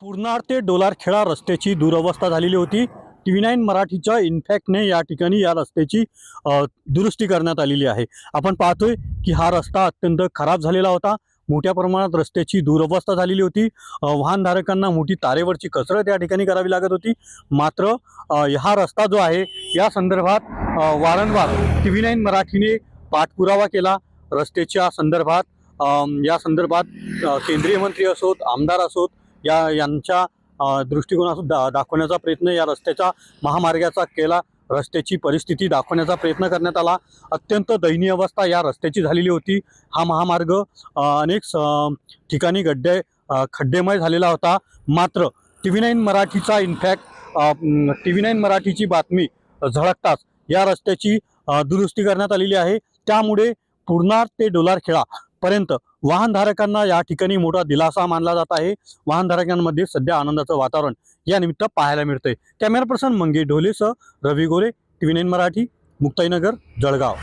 पूर्णार ते डोलारखेडा रस्त्याची दुरवस्था झालेली होती. TV9 मराठीच्या इन्फॅक्टने या ठिकाणी या रस्त्याची दुरुस्ती करण्यात आलेली आहे. आपण पाहतोय की हा रस्ता अत्यंत खराब झालेला होता. मोठ्या प्रमाणात रस्त्याची दुरवस्था झालेली होती. वाहनधारकांना मोठी तारेवरची कसरत या ठिकाणी करावी लागत होती. मात्र हा रस्ता जो आहे या संदर्भात वारंवार TV9 मराठीने पाठपुरावा केला. रस्त्याच्या संदर्भात या संदर्भात केंद्रीय मंत्री असोत, आमदार असोत, यांच्या दृष्टिकोनातून दाखवण्याचा प्रयत्न या रस्त्याच्या महामार्गाचा केला. रस्त्याची परिस्थिती दाखवण्याचा प्रयत्न करण्यात आला. अत्यंत दयनीय अवस्था या रस्त्याची झालेली होती. हा महामार्ग अनेक ठिकाणी खड्डेमय झालेला होता. मात्र TV9 मराठीचा TV9 मराठीची बातमी झळकताच या रस्त्याची दुरुस्ती करण्यात आलेली आहे. त्यामुळे पूर्णार ते डोलारखेडा पर्यंत वाहनधारकांना या ठिकाणी मोठा दिलासा मानला जात आहे. वाहनधारकांमध्ये सध्या आनंदाचं वातावरण या निमित्त पाहायला मिळतंय. कॅमेरा पर्सन मंगेश ढोलेसह रवी गोरे, TV9 मराठी, मुक्ताईनगर, जळगाव.